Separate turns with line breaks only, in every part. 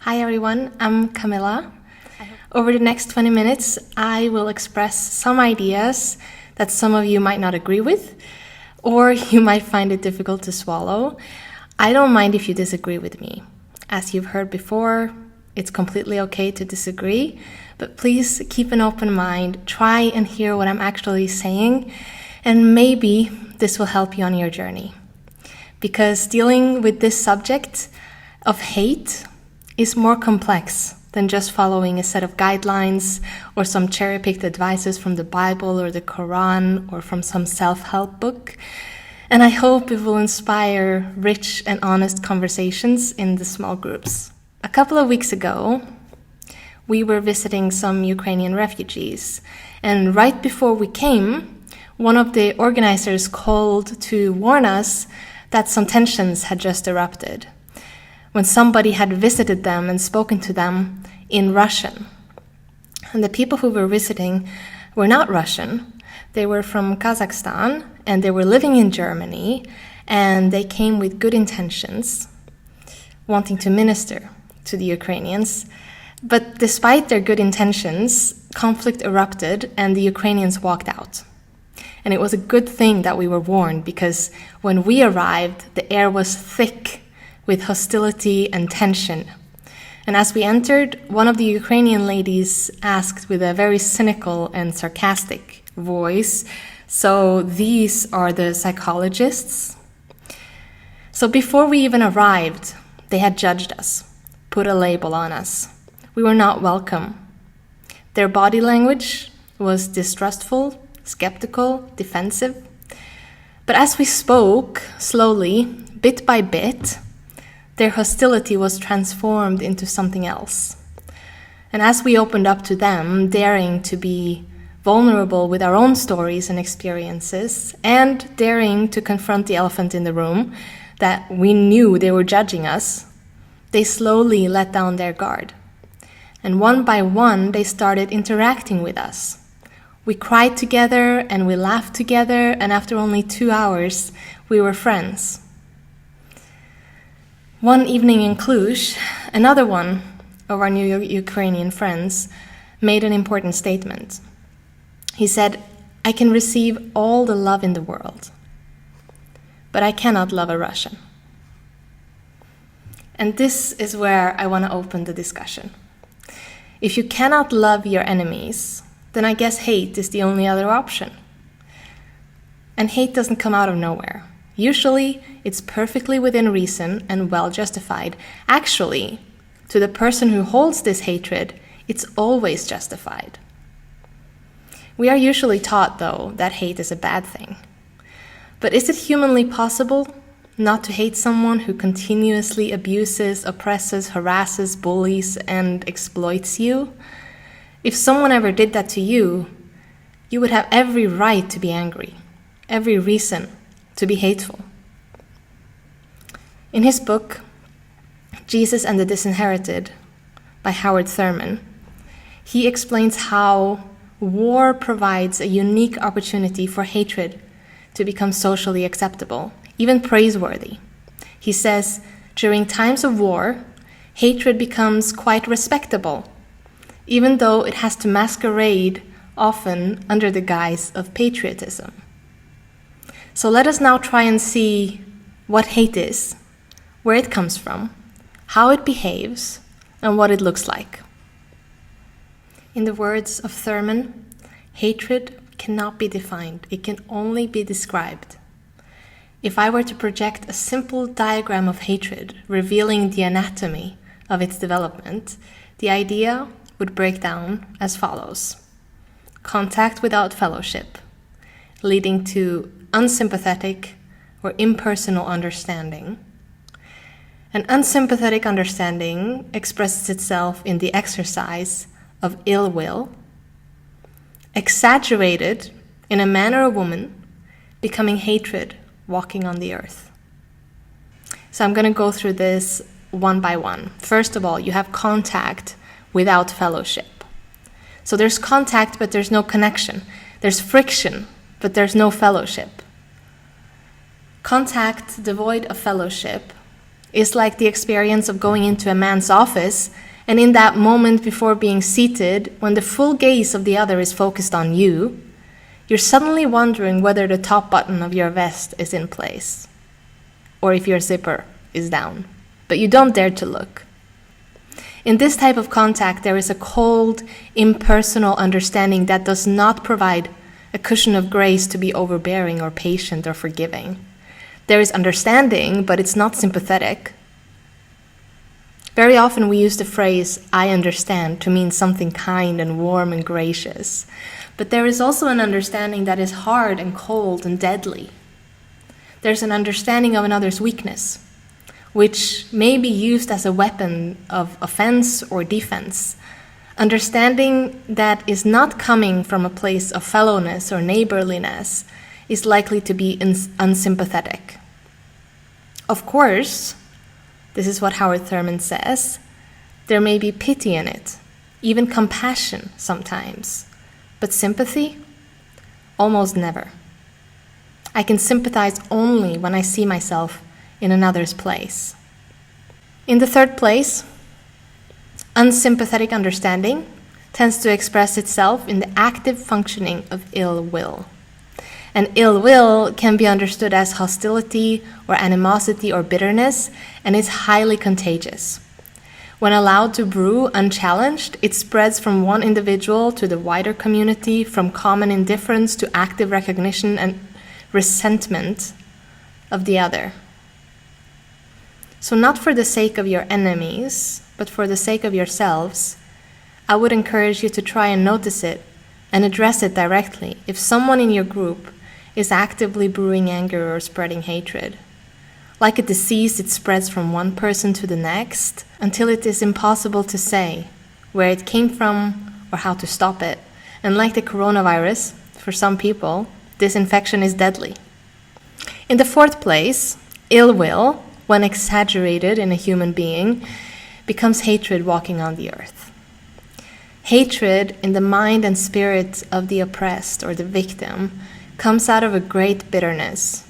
Hi everyone, I'm Camilla. Over the next 20 minutes, I will express some ideas that some of you might not agree with, or you might find it difficult to swallow. I don't mind if you disagree with me. As you've heard before, it's completely okay to disagree, but please keep an open mind, try and hear what I'm actually saying, and maybe this will help you on your journey. Because dealing with this subject of hate is more complex than just following a set of guidelines or some cherry-picked advices from the Bible or the Quran or from some self-help book. And I hope it will inspire rich and honest conversations in the small groups. A couple of weeks ago, we were visiting some Ukrainian refugees. And right before we came, one of the organizers called to warn us that some tensions had just erupted when somebody had visited them and spoken to them in Russian. And the people who were visiting were not Russian. They were from Kazakhstan, and they were living in Germany, and they came with good intentions, wanting to minister to the Ukrainians. But despite their good intentions, conflict erupted, and the Ukrainians walked out. And it was a good thing that we were warned, because when we arrived, the air was thick with hostility and tension. And as we entered, one of the Ukrainian ladies asked with a very cynical and sarcastic voice, "So these are the psychologists?" So before we even arrived, they had judged us, put a label on us. We were not welcome. Their body language was distrustful, skeptical, defensive. But as we spoke, slowly, bit by bit, their hostility was transformed into something else. And as we opened up to them, daring to be vulnerable with our own stories and experiences, and daring to confront the elephant in the room, that we knew they were judging us, they slowly let down their guard. And one by one, they started interacting with us. We cried together and we laughed together, and after only 2 hours, we were friends. One evening in Cluj, another one of our new Ukrainian friends made an important statement. He said, "I can receive all the love in the world, but I cannot love a Russian." And this is where I want to open the discussion. If you cannot love your enemies, then I guess hate is the only other option. And hate doesn't come out of nowhere. Usually, it's perfectly within reason and well justified. Actually, to the person who holds this hatred, it's always justified. We are usually taught, though, that hate is a bad thing. But is it humanly possible not to hate someone who continuously abuses, oppresses, harasses, bullies, and exploits you? If someone ever did that to you, you would have every right to be angry, every reason to be hateful. In his book, Jesus and the Disinherited, by Howard Thurman, he explains how war provides a unique opportunity for hatred to become socially acceptable, even praiseworthy. He says, during times of war, hatred becomes quite respectable, even though it has to masquerade often under the guise of patriotism. So let us now try and see what hate is, where it comes from, how it behaves, and what it looks like. In the words of Thurman, hatred cannot be defined, it can only be described. If I were to project a simple diagram of hatred, revealing the anatomy of its development, the idea would break down as follows. Contact without fellowship, leading to unsympathetic or impersonal understanding. An unsympathetic understanding expresses itself in the exercise of ill will, exaggerated in a man or a woman, becoming hatred walking on the earth. So I'm going to go through this one by one. First of all, you have contact without fellowship. So there's contact, but there's no connection. There's friction, but there's no fellowship. Contact devoid of fellowship is like the experience of going into a man's office, and in that moment before being seated, when the full gaze of the other is focused on you, you're suddenly wondering whether the top button of your vest is in place, or if your zipper is down, but you don't dare to look. In this type of contact, there is a cold, impersonal understanding that does not provide a cushion of grace to be overbearing or patient or forgiving. There is understanding, but it's not sympathetic. Very often we use the phrase, "I understand," to mean something kind and warm and gracious. But there is also an understanding that is hard and cold and deadly. There's an understanding of another's weakness, which may be used as a weapon of offense or defense. Understanding that is not coming from a place of fellowness or neighborliness is likely to be unsympathetic. Of course, this is what Howard Thurman says, there may be pity in it, even compassion sometimes, but sympathy? Almost never. I can sympathize only when I see myself in another's place. In the third place, unsympathetic understanding tends to express itself in the active functioning of ill will. And ill will can be understood as hostility or animosity or bitterness, and is highly contagious. When allowed to brew unchallenged, it spreads from one individual to the wider community, from common indifference to active recognition and resentment of the other. So not for the sake of your enemies, but for the sake of yourselves, I would encourage you to try and notice it and address it directly if someone in your group is actively brewing anger or spreading hatred. Like a disease, it spreads from one person to the next until it is impossible to say where it came from or how to stop it. And like the coronavirus, for some people, this infection is deadly. In the fourth place, ill will, when exaggerated in a human being, becomes hatred walking on the earth. Hatred in the mind and spirit of the oppressed or the victim comes out of a great bitterness,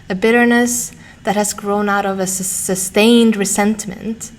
a bitterness that has grown out of a sustained resentment,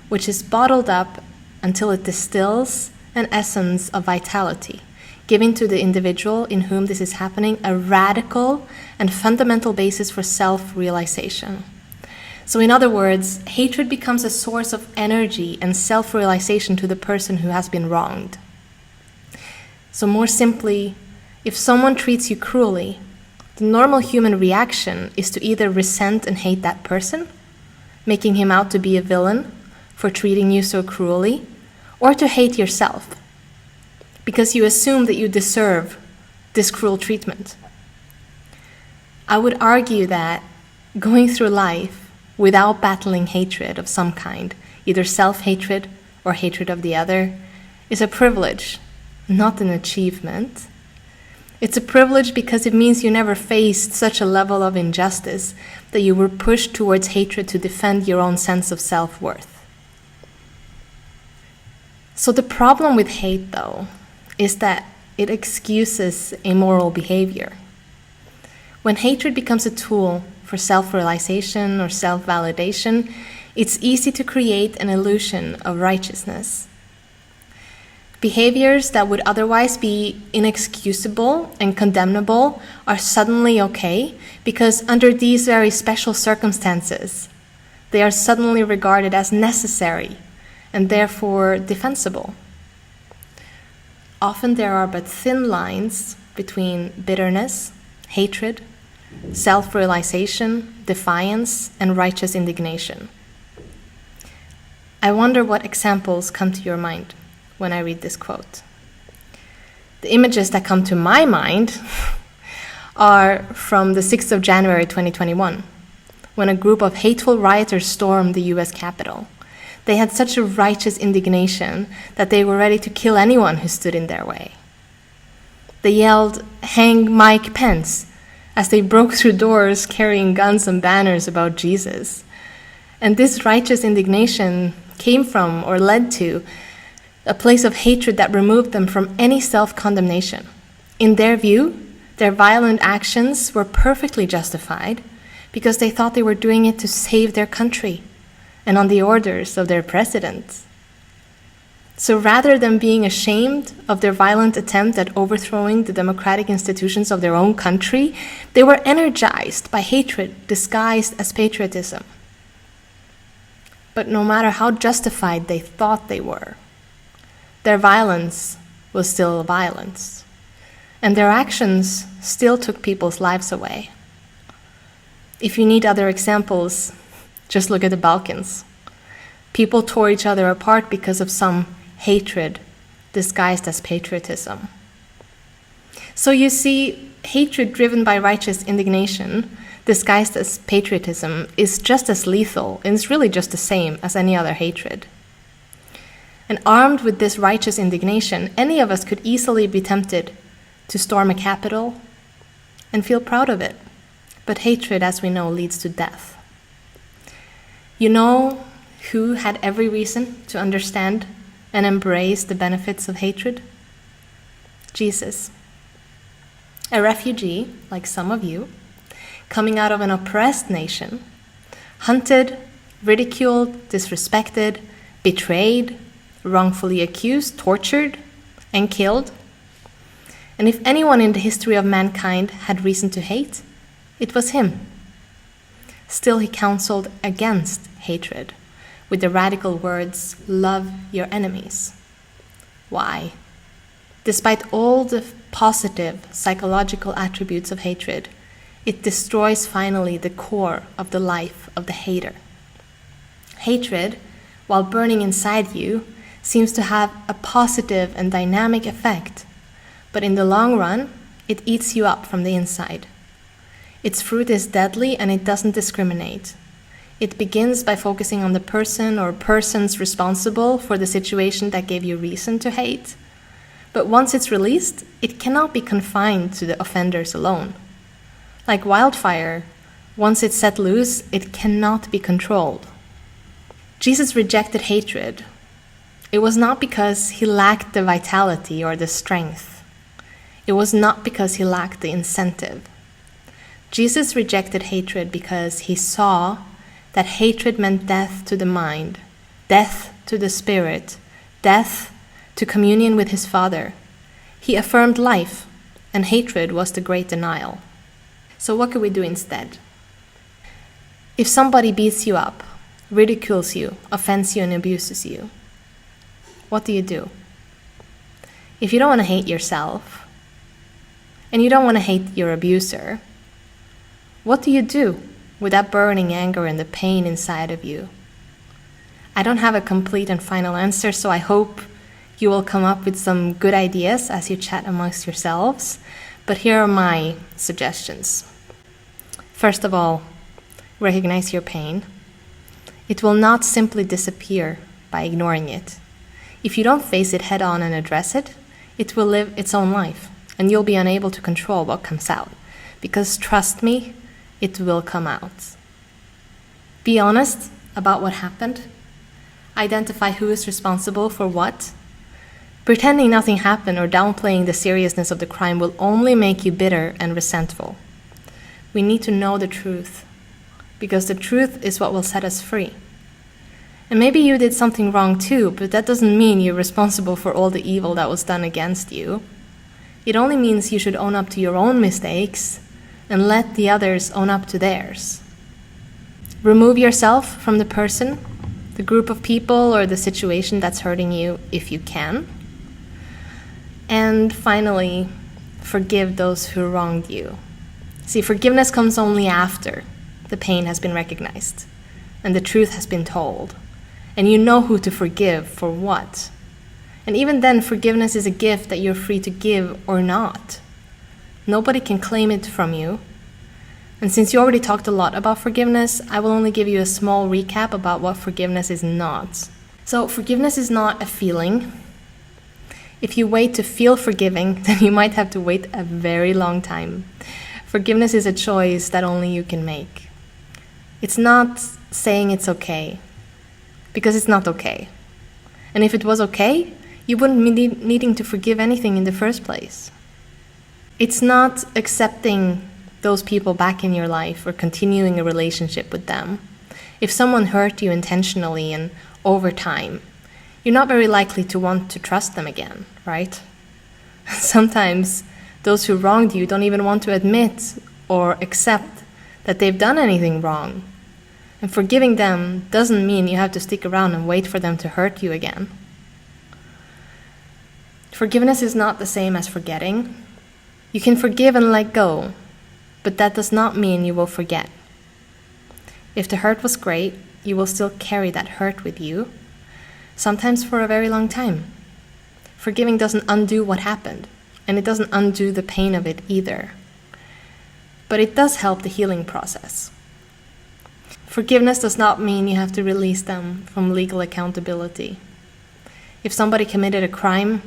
which is bottled up until it distills an essence of vitality, giving to the individual in whom this is happening a radical and fundamental basis for self-realization. So in other words, hatred becomes a source of energy and self-realization to the person who has been wronged. So more simply, if someone treats you cruelly, the normal human reaction is to either resent and hate that person, making him out to be a villain for treating you so cruelly, or to hate yourself, because you assume that you deserve this cruel treatment. I would argue that going through life without battling hatred of some kind, either self-hatred or hatred of the other, is a privilege, not an achievement. It's a privilege because it means you never faced such a level of injustice that you were pushed towards hatred to defend your own sense of self-worth. So the problem with hate, though, is that it excuses immoral behavior. When hatred becomes a tool for self-realization or self-validation, it's easy to create an illusion of righteousness. Behaviors that would otherwise be inexcusable and condemnable are suddenly okay because under these very special circumstances, they are suddenly regarded as necessary and therefore defensible. Often there are but thin lines between bitterness, hatred, self-realization, defiance, and righteous indignation. I wonder what examples come to your mind when I read this quote. The images that come to my mind are from the 6th of January 2021, when a group of hateful rioters stormed the US Capitol. They had such a righteous indignation that they were ready to kill anyone who stood in their way. They yelled, "Hang Mike Pence," as they broke through doors carrying guns and banners about Jesus. And this righteous indignation came from or led to a place of hatred that removed them from any self-condemnation. In their view, their violent actions were perfectly justified because they thought they were doing it to save their country, and on the orders of their president. So rather than being ashamed of their violent attempt at overthrowing the democratic institutions of their own country, they were energized by hatred disguised as patriotism. But no matter how justified they thought they were, their violence was still violence, and their actions still took people's lives away. If you need other examples, just look at the Balkans. People tore each other apart because of some hatred disguised as patriotism. So you see, hatred driven by righteous indignation, disguised as patriotism, is just as lethal, and it's really just the same as any other hatred. And armed with this righteous indignation, any of us could easily be tempted to storm a capital and feel proud of it. But hatred, as we know, leads to death. You know who had every reason to understand and embrace the benefits of hatred? Jesus. A refugee, like some of you, coming out of an oppressed nation, hunted, ridiculed, disrespected, betrayed, wrongfully accused, tortured, and killed. And if anyone in the history of mankind had reason to hate, it was him. Still, he counseled against hatred with the radical words, "Love your enemies." Why? Despite all the positive psychological attributes of hatred, it destroys finally the core of the life of the hater. Hatred, while burning inside you, seems to have a positive and dynamic effect, but in the long run, it eats you up from the inside. Its fruit is deadly and it doesn't discriminate. It begins by focusing on the person or persons responsible for the situation that gave you reason to hate. But once it's released, it cannot be confined to the offenders alone. Like wildfire, once it's set loose, it cannot be controlled. Jesus rejected hatred. It was not because he lacked the vitality or the strength. It was not because he lacked the incentive. Jesus rejected hatred because he saw that hatred meant death to the mind, death to the spirit, death to communion with his Father. He affirmed life, and hatred was the great denial. So what could we do instead? If somebody beats you up, ridicules you, offends you, and abuses you, what do you do? If you don't want to hate yourself, and you don't want to hate your abuser, what do you do with that burning anger and the pain inside of you? I don't have a complete and final answer, so I hope you will come up with some good ideas as you chat amongst yourselves, but here are my suggestions. First of all, recognize your pain. It will not simply disappear by ignoring it. If you don't face it head on and address it, it will live its own life, and you'll be unable to control what comes out. Because trust me, it will come out. Be honest about what happened. Identify who is responsible for what. Pretending nothing happened or downplaying the seriousness of the crime will only make you bitter and resentful. We need to know the truth, because the truth is what will set us free. And maybe you did something wrong too, but that doesn't mean you're responsible for all the evil that was done against you. It only means you should own up to your own mistakes and let the others own up to theirs. Remove yourself from the person, the group of people, or the situation that's hurting you if you can. And finally, forgive those who wronged you. See, forgiveness comes only after the pain has been recognized and the truth has been told, and you know who to forgive for what. And even then, forgiveness is a gift that you're free to give or not. Nobody can claim it from you. And since you already talked a lot about forgiveness, I will only give you a small recap about what forgiveness is not. So forgiveness is not a feeling. If you wait to feel forgiving, then you might have to wait a very long time. Forgiveness is a choice that only you can make. It's not saying it's okay, because it's not okay. And if it was okay, you wouldn't be needing to forgive anything in the first place. It's not accepting those people back in your life or continuing a relationship with them. If someone hurt you intentionally and over time, you're not very likely to want to trust them again, right? Sometimes those who wronged you don't even want to admit or accept that they've done anything wrong. And forgiving them doesn't mean you have to stick around and wait for them to hurt you again. Forgiveness is not the same as forgetting. You can forgive and let go, but that does not mean you will forget. If the hurt was great, you will still carry that hurt with you, sometimes for a very long time. Forgiving doesn't undo what happened, and it doesn't undo the pain of it either. But it does help the healing process. Forgiveness does not mean you have to release them from legal accountability. If somebody committed a crime,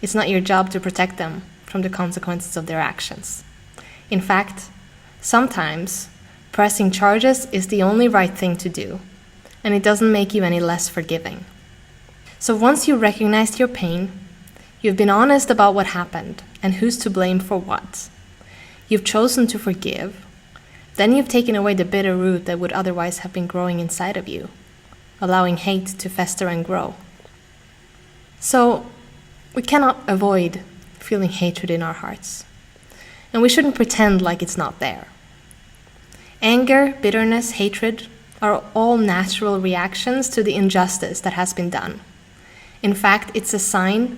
it's not your job to protect them from the consequences of their actions. In fact, sometimes pressing charges is the only right thing to do, and it doesn't make you any less forgiving. So once you recognized your pain, you've been honest about what happened and who's to blame for what. You've chosen to forgive, then you've taken away the bitter root that would otherwise have been growing inside of you, allowing hate to fester and grow. So, we cannot avoid feeling hatred in our hearts, and we shouldn't pretend like it's not there. Anger, bitterness, hatred are all natural reactions to the injustice that has been done. In fact, it's a sign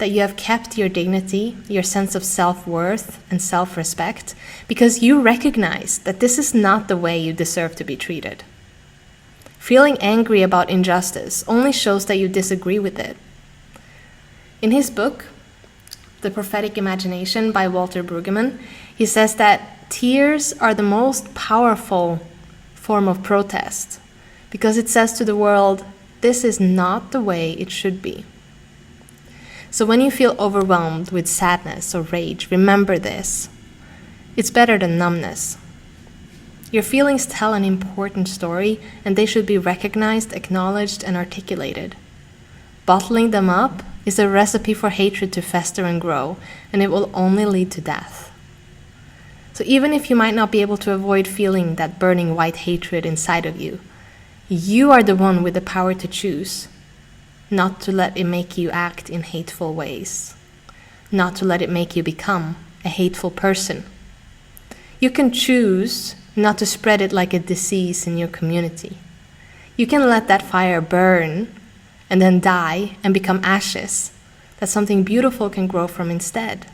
that you have kept your dignity, your sense of self-worth and self-respect, because you recognize that this is not the way you deserve to be treated. Feeling angry about injustice only shows that you disagree with it. In his book, The Prophetic Imagination by Walter Brueggemann, he says that tears are the most powerful form of protest because it says to the world, this is not the way it should be. So when you feel overwhelmed with sadness or rage, remember this. It's better than numbness. Your feelings tell an important story, and they should be recognized, acknowledged, and articulated. Bottling them up is a recipe for hatred to fester and grow, and it will only lead to death. So even if you might not be able to avoid feeling that burning white hatred inside of you, you are the one with the power to choose not to let it make you act in hateful ways, not to let it make you become a hateful person. You can choose not to spread it like a disease in your community. You can let that fire burn and then die and become ashes, that something beautiful can grow from instead.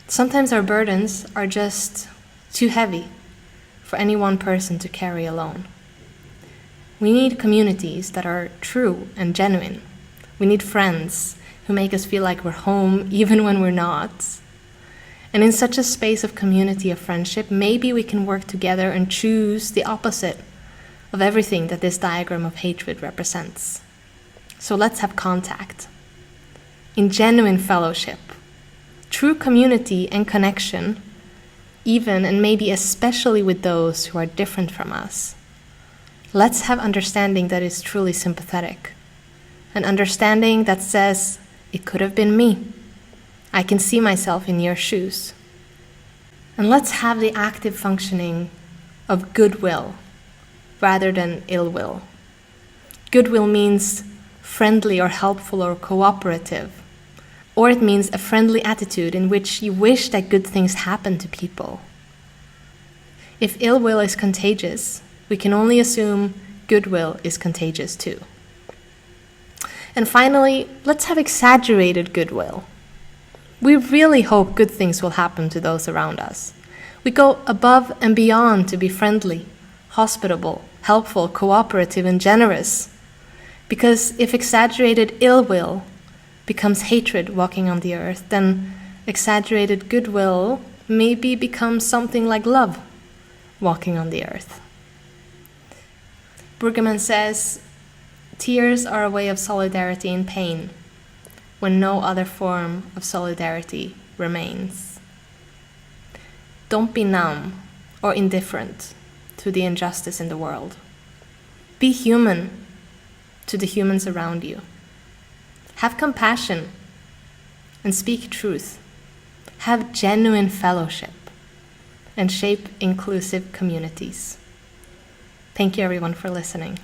Sometimes our burdens are just too heavy for any one person to carry alone. We need communities that are true and genuine. We need friends who make us feel like we're home even when we're not. And in such a space of community, of friendship, maybe we can work together and choose the opposite of everything that this diagram of hatred represents. So let's have contact. In genuine fellowship, true community and connection, even and maybe especially with those who are different from us. Let's have understanding that is truly sympathetic. An understanding that says, it could have been me. I can see myself in your shoes. And let's have the active functioning of goodwill rather than ill will. Goodwill means friendly or helpful or cooperative. Or it means a friendly attitude in which you wish that good things happen to people. If ill will is contagious, we can only assume goodwill is contagious too. And finally, let's have exaggerated goodwill. We really hope good things will happen to those around us. We go above and beyond to be friendly, hospitable, helpful, cooperative, and generous. Because if exaggerated ill will becomes hatred walking on the earth, then exaggerated goodwill maybe becomes something like love walking on the earth. Brueggemann says, tears are a way of solidarity in pain when no other form of solidarity remains. Don't be numb or indifferent to the injustice in the world. Be human to the humans around you. Have compassion and speak truth. Have genuine fellowship and shape inclusive communities. Thank you everyone for listening.